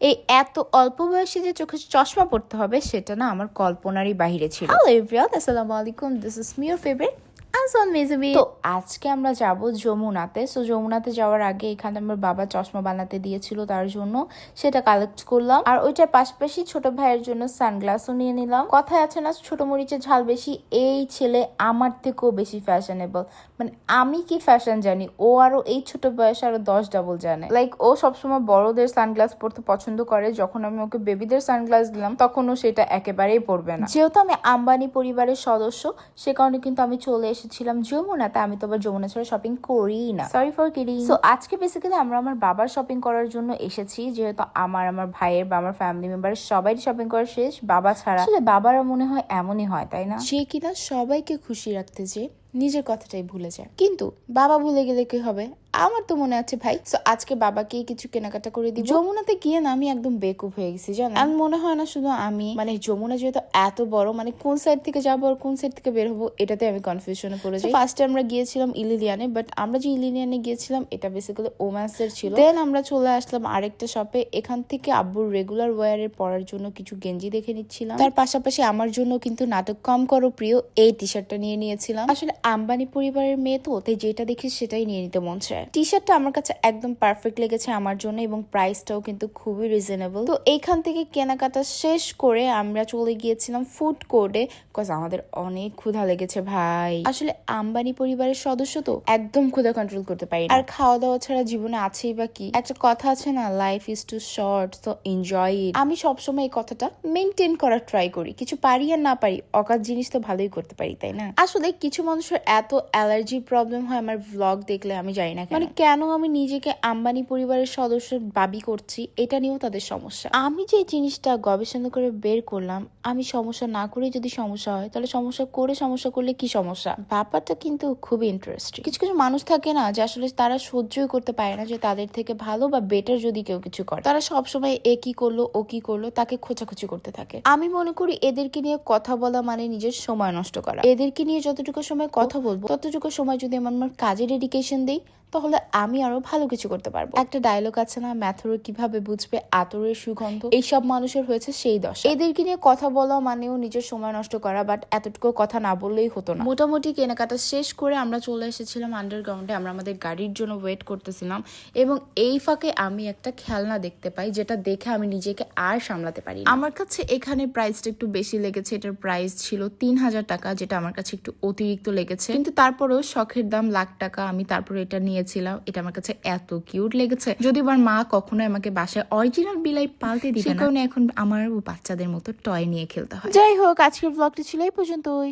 এই এত অল্প বয়সে যে চোখে চশমা পড়তে হবে সেটা না আমার কল্পনারই বাহিরে ছিল। হ্যালো এভরিওয়ান, আসসালামু আলাইকুম, this is me your favourite আনসন মেজবি। তো আজকে আমরা যাব যমুনাতে। সো যমুনাতে যাওয়ার আগে এখানে আমার বাবা চশমা বানাতে দিয়েছিল, তার জন্য সেটা কালেক্ট করলাম। আর ওইটার পাশাপাশি ছোট ভাইয়ের জন্য সানগ্লাসও নিয়ে নিলাম। কথায় আছে না, ছোট মরিচের ঝাল বেশি। এই ছেলে আমার থেকেও বেশি ফ্যাশনেবল। মানে আমি কি ফ্যাশন জানি, ও আরো এই ছোট বয়সে আরো 10 ডাবল জানে। লাইক ও সবসময় বড়দের সানগ্লাস পরতে পছন্দ করে, যখন আমি ওকে বেবিদের সানগ্লাস দিলাম তখন ও সেটা একেবারেই পরবে না। যেহেতু আমি আম্বানি পরিবারের সদস্য, সে কারণে কিন্তু আমি চলে এসেছিলাম যমুনাতে। আমি তো আবার যমুনা ছাড়া শপিং করি না, সরি ফর কিডিং। সো আজকে বেসিক্যালি আমরা আমার বাবার শপিং করার জন্য এসেছি, যেহেতু আমার ভাইয়ের বা আমার ফ্যামিলি মেম্বারের সবাই শপিং করা শেষ, বাবা ছাড়া। আসলে বাবারা মনে হয় এমনই হয়, তাই না? সে কিনা সবাইকে খুশি রাখতে যে নিজের কথাটাই ভুলে যায়। কিন্তু বাবা ভুলে গেলে কি হবে? আমার তো মনে আছে ভাই। সো আজকে বাবাকে কিছু কেনাকাটা করে দিব। যমুনাতে গিয়ে না আমি একদম বেকুব হয়ে গেছি, জানেন। আমি মনে হয় না শুধু আমি, মানে যমুনা যেহেতু এত বড়, মানে কোন সাইড থেকে যাবো আর কোন সাইড থেকে বের হবো এটাতে আমি কনফিউশনে পড়ে যাই। ফার্স্টে আমরা গিয়েছিলাম ইলিলিয়ানে, বাট আমরা যে ইলিলিয়ানে গিয়েছিলাম এটা বেসিক্যালি ওম্যান্সের ছিল। দেন আমরা চলে আসলাম আরেকটা শপে। এখান থেকে আব্বুর রেগুলার ওয়্যারের পরার জন্য কিছু গেঞ্জি দেখে নিচ্ছিলাম। তার পাশাপাশি আমার জন্য কিন্তু নাটক কম করো প্রিয় এই টি শার্টটা নিয়ে নিয়েছিলাম। আসলে আম্বানি পরিবারের মেয়ে তো, তাই যেটা দেখি সেটাই নিয়ে নিতে মন চায়। টি শার্টটা আমার কাছে একদম পারফেক্ট লেগেছে আমার জন্য, এবং প্রাইসটাও কিন্তু খুবই রিজনেবল। তো এইখান থেকে কেনাকাটা শেষ করে আমরা চলে গিয়েছিলাম ফুড কোর্টে, বিকজ আমাদের অনেক ক্ষুধা লেগেছে ভাই। আসলে আম্বানি পরিবারের সদস্য তো একদম ক্ষুধা কন্ট্রোল করতে পারি না। আর খাওয়া দাওয়া ছাড়া জীবনে আছেই বা কি? একটা কথা আছে না, life is too short, so enjoy it. আমি সবসময় এই কথাটা মেনটেন করার ট্রাই করি। কিছু পারি আর না পারি, অকাজ জিনিস তো ভালোই করতে পারি, তাই না? আসলে কিছু মানুষের এত অ্যালার্জি প্রবলেম হয় আমার ভ্লগ দেখলে, আমি জানি না মানে কেন আমি নিজেকে আম্বানি পরিবারের সদস্য দাবি করছি, এটা নিয়েও তাদের সমস্যা। আমি যে জিনিসটা গবেষণা করে বের করলাম, আমি সমস্যা না করে যদি সমস্যা হয়, তাহলে সমস্যা করলে কি সমস্যা? ব্যাপারটা কিন্তু খুবই ইন্টারেস্টিং। কিছু কিছু মানুষ থাকে না যে আসলে তারা সহ্যই করতে পারে না যে তাদের থেকে ভালো বা বেটার যদি কেউ কিছু করে, তারা সবসময় এ কি করলো ও কি করলো তাকে খোঁচাখুচি করতে থাকে। আমি মনে করি এদেরকে নিয়ে কথা বলা মানে নিজের সময় নষ্ট করা। এদেরকে নিয়ে যতটুকু সময় কথা বলবো, ততটুকু সময় যদি আমার কাজে ডেডিকেশন দেই, তাহলে আমি আরো ভালো কিছু করতে পারবো। একটা ডায়লগ আছে না, ম্যাথরো কিভাবে বুঝবে আতরের সুগন্ধ? এইসব মানুষের হয়েছে সেই দশা। এদেরকে নিয়ে কথা বলা মানেও নিজের সময় নষ্ট করা, বাট এতটুকু কথা না বললেই হতো না। মোটামুটি কেনাকাটা শেষ করে আমরা চলে এসেছিলাম আন্ডারগ্রাউন্ডে। আমরা আমাদের গাড়ির জন্য ওয়েট করতেছিলাম, এবং এই ফাঁকে আমি একটা খেলনা দেখতে পাই, যেটা দেখে আমি নিজেকে আর সামলাতে পারি না। আমার কাছে এখানে প্রাইসটা একটু বেশি লেগেছে। এটার প্রাইস ছিল 3000 টাকা, যেটা আমার কাছে একটু অতিরিক্ত লেগেছে, কিন্তু তারপরেও শখের দাম লাখ টাকা। আমি তারপরে এটা নিয়েছিলাম। এটা আমার কাছে এত কিউট লেগেছে। যদি আমার মা কখনো আমাকে বাসায় অরিজিনাল বিলাই পাল্টে দিবে না, কারণ এখন আমার বাচ্চাদের মতো টয় নিয়ে খেলতে হয়। যাই হোক, আজকের ব্লগটি ছিল এই পর্যন্তই।